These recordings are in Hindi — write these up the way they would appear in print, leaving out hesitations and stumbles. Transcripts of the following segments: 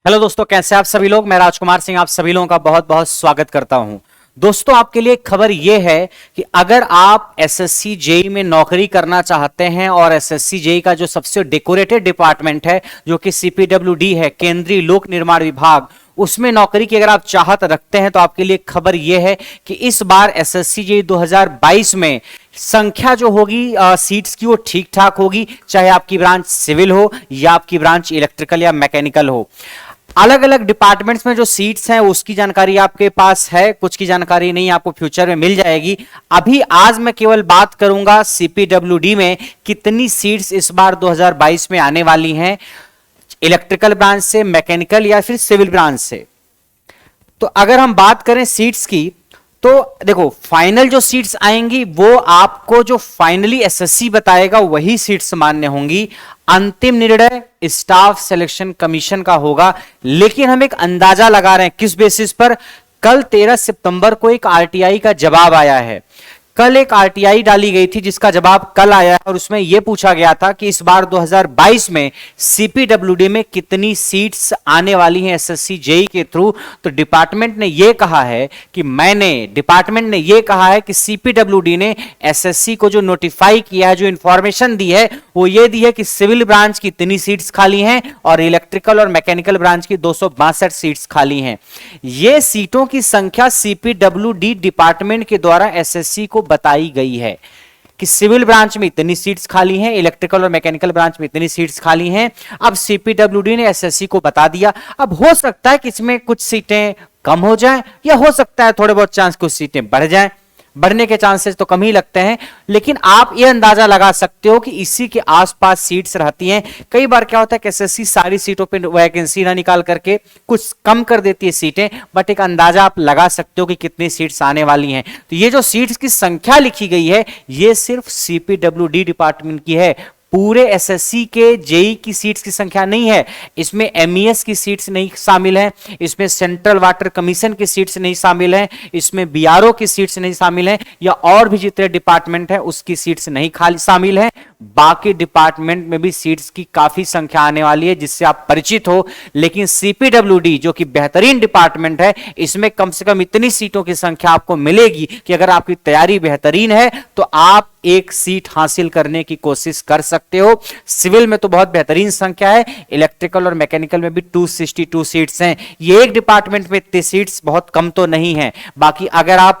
हेलो दोस्तों, कैसे आप सभी लोग। मैं राजकुमार सिंह आप सभी लोगों का बहुत बहुत स्वागत करता हूं। दोस्तों, आपके लिए एक खबर यह है कि अगर आप एसएससी जेई में नौकरी करना चाहते हैं और एसएससी जेई का जो सबसे डेकोरेटेड डिपार्टमेंट है जो कि सीपीडब्ल्यूडी है, केंद्रीय लोक निर्माण विभाग, उसमें नौकरी की अगर आप चाहत रखते हैं तो आपके लिए खबर यह है कि इस बार एसएससी जेई 2022 में संख्या जो होगी सीट्स की वो ठीक ठाक होगी, चाहे आपकी ब्रांच सिविल हो या आपकी ब्रांच इलेक्ट्रिकल या मैकेनिकल हो। अलग अलग डिपार्टमेंट्स में जो सीट्स हैं उसकी जानकारी आपके पास है, कुछ की जानकारी नहीं, आपको फ्यूचर में मिल जाएगी। अभी आज मैं केवल बात करूंगा सीपीडब्ल्यूडी में कितनी सीट्स इस बार 2022 में आने वाली हैं, इलेक्ट्रिकल ब्रांच से, मैकेनिकल या फिर सिविल ब्रांच से। तो अगर हम बात करें सीट्स की तो देखो, फाइनल जो सीट्स आएंगी वो आपको जो फाइनली एसएससी बताएगा वही सीट्स मान्य होंगी। अंतिम निर्णय स्टाफ सिलेक्शन कमीशन का होगा, लेकिन हम एक अंदाजा लगा रहे हैं किस बेसिस पर। कल 13 सितंबर को एक आरटीआई का जवाब आया है। कल एक आरटीआई डाली गई थी जिसका जवाब कल आया है और उसमें यह पूछा गया था कि इस बार 2022 में सीपीडब्ल्यूडी में कितनी सीट्स आने वाली हैं एसएससी जेई के थ्रू। तो डिपार्टमेंट ने यह कहा है कि सीपीडब्ल्यूडी ने एसएससी को जो नोटिफाई किया है, जो इंफॉर्मेशन दी है वो ये दी है कि सिविल ब्रांच की इतनी सीट्स खाली हैं और इलेक्ट्रिकल और मैकेनिकल ब्रांच की 262 सीट्स खाली हैं। ये सीटों की संख्या सीपीडब्ल्यूडी डिपार्टमेंट के द्वारा एसएससी को बताई गई है कि सिविल ब्रांच में इतनी सीट्स खाली हैं, इलेक्ट्रिकल और मैकेनिकल ब्रांच में इतनी सीट्स खाली हैं। अब सीपीडब्ल्यूडी ने एसएससी को बता दिया। अब हो सकता है कि इसमें कुछ सीटें कम हो जाएं या हो सकता है थोड़े बहुत चांस कुछ सीटें बढ़ जाएं। बढ़ने के चांसेस तो कम ही लगते हैं, लेकिन आप ये अंदाजा लगा सकते हो कि इसी के आसपास सीट्स रहती हैं। कई बार क्या होता है कि एसएससी सारी सीटों पे वैकेंसी ना निकाल करके कुछ कम कर देती है सीटें, बट एक अंदाजा आप लगा सकते हो कि कितनी सीट्स आने वाली हैं। तो ये जो सीट्स की संख्या लिखी गई है ये सिर्फ सीपीडब्ल्यूडी डिपार्टमेंट की है, पूरे एसएससी के जेई की सीट्स की संख्या नहीं है। इसमें एमईएस की सीट्स नहीं शामिल हैं, इसमें सेंट्रल वाटर कमीशन की सीट्स नहीं शामिल हैं, इसमें बीआरओ की सीट्स नहीं शामिल हैं, या और भी जितने डिपार्टमेंट हैं उसकी सीट्स नहीं खाली शामिल हैं। बाकी डिपार्टमेंट में भी सीट्स की काफी संख्या आने वाली है जिससे आप परिचित हो। लेकिन सीपीडब्ल्यूडी जो कि बेहतरीन डिपार्टमेंट है, इसमें कम से कम इतनी सीटों की संख्या आपको मिलेगी कि अगर आपकी तैयारी बेहतरीन है तो आप एक सीट हासिल करने की कोशिश कर सकते हो। सिविल में तो बहुत बेहतरीन संख्या है, इलेक्ट्रिकल और मैकेनिकल में भी 262 सीट्स हैं। ये एक डिपार्टमेंट में इतनी सीट्स बहुत कम तो नहीं है। बाकी अगर आप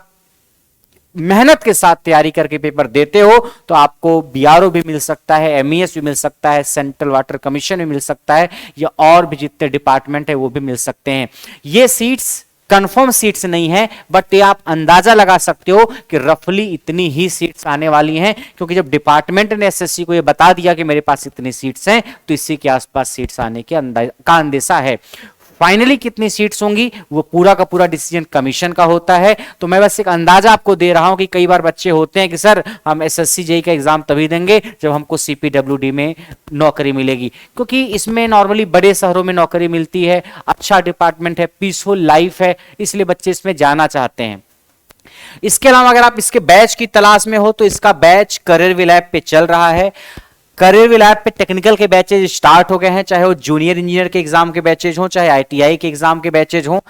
मेहनत के साथ तैयारी करके पेपर देते हो तो आपको बीआरओ भी मिल सकता है, एमईएस भी मिल सकता है, सेंट्रल वाटर कमीशन भी मिल सकता है, या और भी जितने डिपार्टमेंट है वो भी मिल सकते हैं। ये सीट्स कंफर्म सीट्स नहीं है, बट ये आप अंदाजा लगा सकते हो कि रफली इतनी ही सीट्स आने वाली हैं, क्योंकि जब डिपार्टमेंट ने एसएससी को ये बता दिया कि मेरे पास इतनी सीट्स हैं तो इसी के आसपास सीट्स आने के अंदेशा है। फाइनली कितनी सीट्स होंगी वो पूरा का पूरा डिसीजन कमीशन का होता है। तो मैं बस एक अंदाजा आपको दे रहा हूं कि कई बार बच्चे होते हैं कि सर हम एसएससी जेई का एग्जाम तभी देंगे जब हमको सीपीडब्ल्यूडी में नौकरी मिलेगी, क्योंकि इसमें नॉर्मली बड़े शहरों में नौकरी मिलती है, अच्छा डिपार्टमेंट है, पीसफुल लाइफ है, इसलिए बच्चे इसमें जाना चाहते हैं। इसके अलावा अगर आप इसके बैच की तलाश में हो तो इसका बैच करियर विलैप पे चल रहा है। करियर विलैप पे टेक्निकल के बैचेज स्टार्ट हो गए हैं, चाहे वो जूनियर इंजीनियर के एग्जाम के बैचेज हो, चाहे आईटीआई के एग्जाम के बैचेज हो।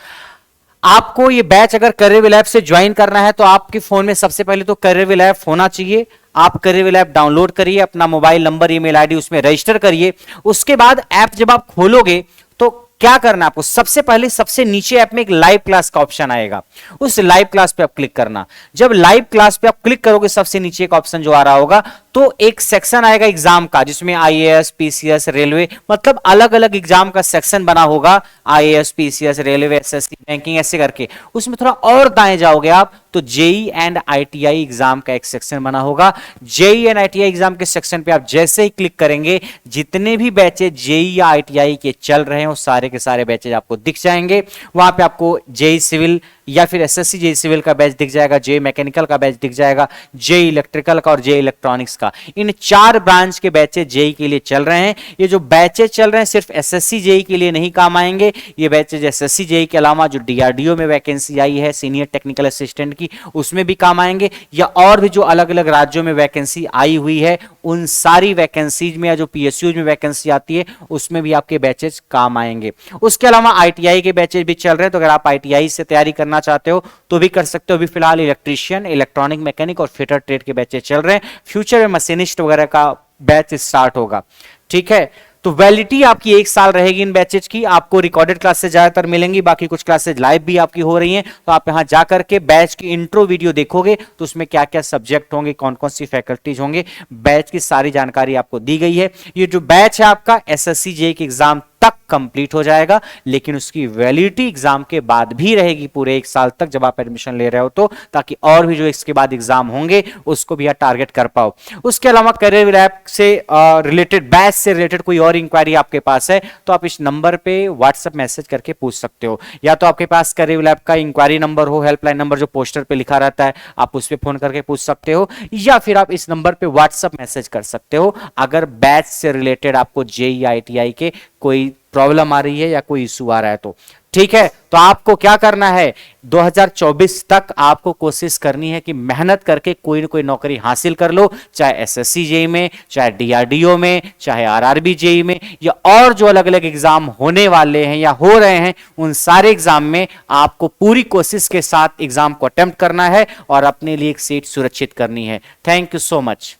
आपको ये बैच अगर करियर विलैप से ज्वाइन करना है तो आपके फोन में सबसे पहले तो करियर विलैप होना चाहिए। आप करियर विलैप डाउनलोड करिए, अपना मोबाइल नंबर, ईमेल आईडी उसमें रजिस्टर करिए। उसके बाद ऐप जब आप खोलोगे तो क्या करना है आपको, सबसे पहले सबसे नीचे ऐप में एक लाइव क्लास का ऑप्शन आएगा, उस लाइव क्लास पे आप क्लिक करना। जब लाइव क्लास पे आप क्लिक करोगे सबसे नीचे एक ऑप्शन जो आ रहा होगा तो एक सेक्शन आएगा एग्जाम का, जिसमें आईएएस, पीसीएस, रेलवे, मतलब अलग अलग एग्जाम का सेक्शन बना होगा। IAS, PCS, railway, SSC, banking, ऐसे करके। उसमें थोड़ा और दाएं जाओगे आप तो जेई एंड आईटीआई एग्जाम का एक सेक्शन बना होगा। जेई एंड आईटीआई एग्जाम के सेक्शन पे आप जैसे ही क्लिक करेंगे जितने भी बैचेज जेई या आईटीआई के चल रहे हैं वो सारे के सारे बैचेज आपको दिख जाएंगे। वहां पे आपको जेई सिविल या फिर एसएससी जेई सिविल का बैच दिख जाएगा, जेई मैकेनिकल का बैच दिख जाएगा, जेई इलेक्ट्रिकल का और जेई इलेक्ट्रॉनिक्स का। इन 4 ब्रांच के बैचेज जेई के लिए चल रहे हैं। ये जो बैचेज चल रहे हैं सिर्फ एसएससी जेई के लिए नहीं काम आएंगे, ये बैचेज एसएससी जेई के अलावा जो डीआरडीओ में वैकेंसी आई है सीनियर टेक्निकल असिस्टेंट की, उसमें भी काम आएंगे, या और भी जो अलग अलग राज्यों में वैकेंसी आई हुई है उन सारी वैकेंसीज में या जो पीएसयूज में वैकेंसी आती है उसमें भी आपके बैचेज काम आएंगे। उसके अलावा आईटीआई के बैचेज भी चल रहे हैं, तो अगर आप आईटीआई से तैयारी करना चाहते हो तो भी कर सकते हो। अभी फिलहाल इलेक्ट्रीशियन, इलेक्ट्रॉनिक मैकेनिक और फिटर ट्रेड के बैचेज चल रहे हैं। फ्यूचर में मशीनिस्ट वगैरह का बैच स्टार्ट होगा। ठीक है, तो वैलिडिटी आपकी 1 साल रहेगी इन बैचेज की। आपको रिकॉर्डेड क्लासेस ज्यादातर मिलेंगी, बाकी कुछ क्लासेस लाइव भी आपकी हो रही हैं। तो आप यहां जाकर के बैच की इंट्रो वीडियो देखोगे तो उसमें क्या क्या सब्जेक्ट होंगे, कौन कौन सी फैकल्टीज होंगे, बैच की सारी जानकारी आपको दी गई है। ये जो बैच है आपका एसएससी जेईई के एग्जाम तक कंप्लीट हो जाएगा, लेकिन उसकी वैलिडिटी एग्जाम के बाद भी रहेगी पूरे 1 साल तक जब आप एडमिशन ले रहे हो, तो ताकि और भी जो इसके बाद एग्जाम होंगे उसको भी आप टारगेट कर पाओ। उसके अलावा करियर लैब से रिलेटेड, बैच से रिलेटेड कोई और इंक्वायरी आपके पास है तो आप इस नंबर पे व्हाट्सएप मैसेज करके पूछ सकते हो। या तो आपके पास करियर लैब का इंक्वायरी नंबर हो, हेल्पलाइन नंबर जो पोस्टर पे लिखा रहता है, आप उस पर फोन करके पूछ सकते हो, या फिर आप इस नंबर पे व्हाट्सएप मैसेज कर सकते हो अगर बैच से रिलेटेड आपको जेईई आईटीआई के कोई प्रॉब्लम आ रही है या कोई इशू आ रहा है तो। ठीक है, तो आपको क्या करना है, 2024 तक आपको कोशिश करनी है कि मेहनत करके कोई ना कोई नौकरी हासिल कर लो, चाहे एसएससी जेईई में, चाहे डीआरडीओ में, चाहे आरआरबी जेईई में, या और जो अलग अलग एग्जाम होने वाले हैं या हो रहे हैं उन सारे एग्जाम में आपको पूरी कोशिश के साथ एग्जाम को अटेम्प्ट करना है और अपने लिए एक सीट सुरक्षित करनी है। Thank you so much.